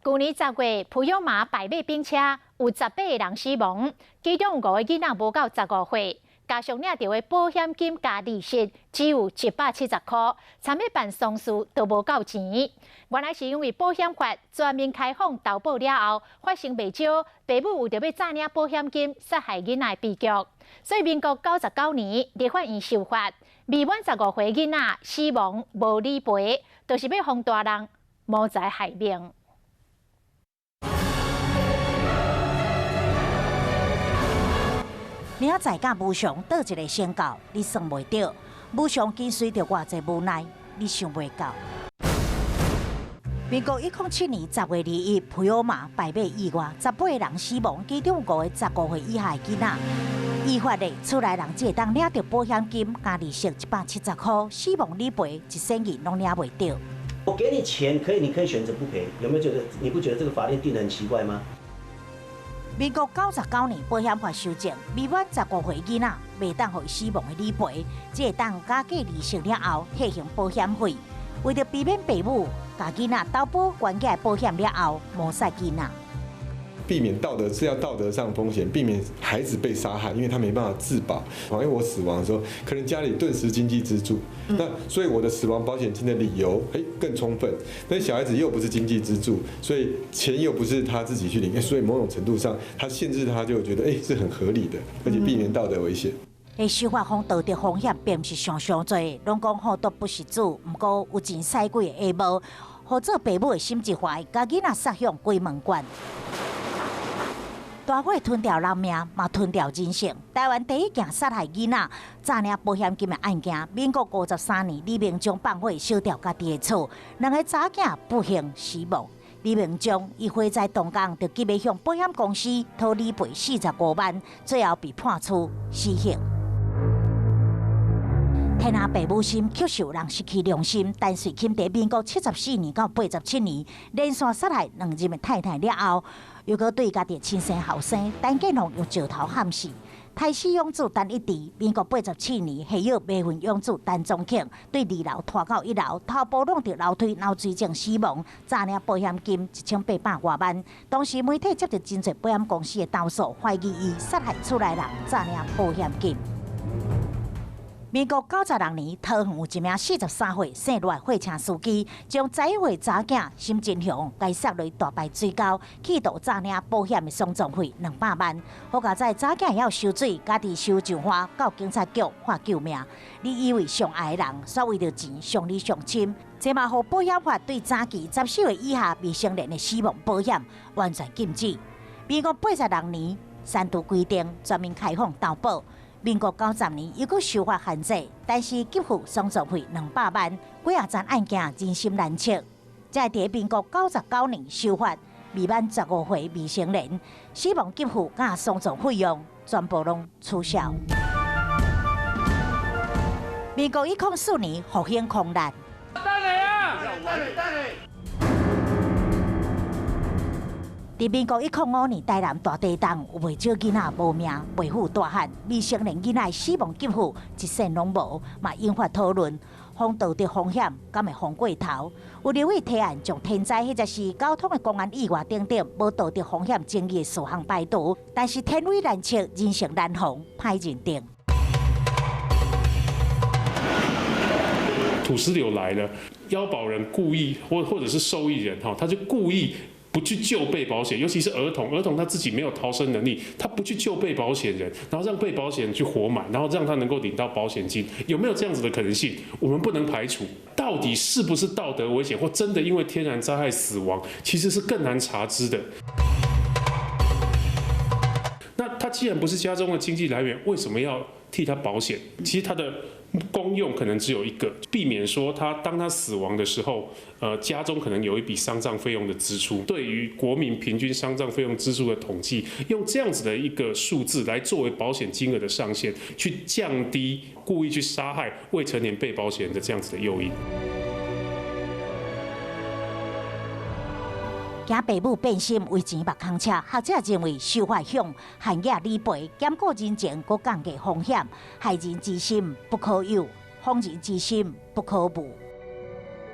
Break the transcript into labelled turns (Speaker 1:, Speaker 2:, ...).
Speaker 1: 去年10月，普悠玛败马并车，有18个人死亡，其中5个囡仔无到15岁。加上领到的保险金加利息只有770块，参要办丧事都无够钱。原来是因为保险法全面开放投保了后，发生袂少父母为着要诈领保险金杀害囡仔的悲剧。所以民国99年立法院修法，未满15岁囡仔死亡无理赔，就是要防大人谋财害命。
Speaker 2: 明仔载甲无常倒一个宣告，你算袂到；无常跟随着偌济无奈，你想袂到。民国107年10月2日，普悠玛败马意外，18个人死亡，其中5个15岁以下的囡仔。依法的厝内人只会当领到保险金加利息170块，死亡理赔1仙元拢领袂到。
Speaker 3: 我给你钱，你可以选择不赔，有没有觉得？你不觉得这个法令定得很奇怪吗？
Speaker 2: 民国99年保险法修正，未满15岁囡仔袂当互死亡的理赔，只会当加计利息了后退还保险费。为着避免父母甲囡仔投保关起保险了后谋杀囡仔，
Speaker 4: 避免道德上风险，避免孩子被杀害，因为他没办法自保。因为我死亡的时候，可能家里顿时经济支柱，那所以我的死亡保险金的理由更充分。但小孩子又不是经济支柱，所以钱又不是他自己去领，所以某种程度上，他限制他就觉得是很合理的，而且避免道德危险。
Speaker 2: 修法方道德风险并不是上多，拢讲好赌不是主，不过有钱使鬼的下无，或做父母的心一坏，家囡仔杀向鬼门关。大火吞掉人命，嘛吞掉人性。台湾第一件杀害囡仔、诈领保险金的案件，民国53年，李明忠放火烧掉家己的厝，2个查囝不幸死亡。李明忠以火灾动工，就急要向保险公司讨理赔45万，最后被判处死刑。天下父母心，却受人失去良心。陈瑞钦在民国74年到87年连续杀害2任的太太了后，又搁对家己亲生后生陈建龙用石头砍死。太师养子陈一trí，民国87年下药迷魂养子陈宗庆，对2楼拖到1楼，头部弄到楼梯脑水症死亡，诈领保险金1800多万。当时媒体接到真侪保险公司的投诉，怀疑伊杀害厝内人，诈领保险金。民国96年，桃园有一名43岁姓罗的货车司机，将11岁查囝沈真雄该杀落大排水沟，企图诈领保险的丧葬费200万。好佳在查囝要收水，家己收上花，到警察局喊救命。你以为上爱的人，煞为着钱上你上亲，这嘛互保险法对早期14岁以下未成年的死亡保险完全禁止。民国82年，三度规定全面开放投保。民国90年又搁修法限制，但是给付丧葬费200万，几啊桩案件人心难测。在伫民国99年修法，未满15岁未成年死亡给付甲丧葬费用全部拢取消。民国104年复兴空难。伫民国105年，台南大地震有袂少囡仔无命，为父大汉未成年囡仔死亡给付一仙拢无，嘛引发讨论。防道德风险敢会防过头？有立委提案将天灾或者是交通的公安意外等等无道德风险争议的事项排除，但是天威难测，人性难防，歹认定。
Speaker 5: 土石流来了，要保人故意或者是受益人他就故意不去救被保险，尤其是儿童他自己没有逃生能力，他不去救被保险人，然后让被保险人去活埋，然后让他能够领到保险金，有没有这样子的可能性？我们不能排除。到底是不是道德危险，或真的因为天然灾害死亡，其实是更难查知的。那他既然不是家中的经济来源，为什么要替他保险？其实他的功用可能只有一个，避免说当他死亡的时候，家中可能有一笔丧葬费用的支出。对于国民平均丧葬费用支出的统计，用这样子的一个数字来作为保险金额的上限，去降低故意去杀害未成年被保险人的这样子的诱因。
Speaker 2: 惊父母变心为钱目空车，学者认为修法向限额理赔，兼顾人情，搁降低风险，害人之心不可有，防人之心不可无。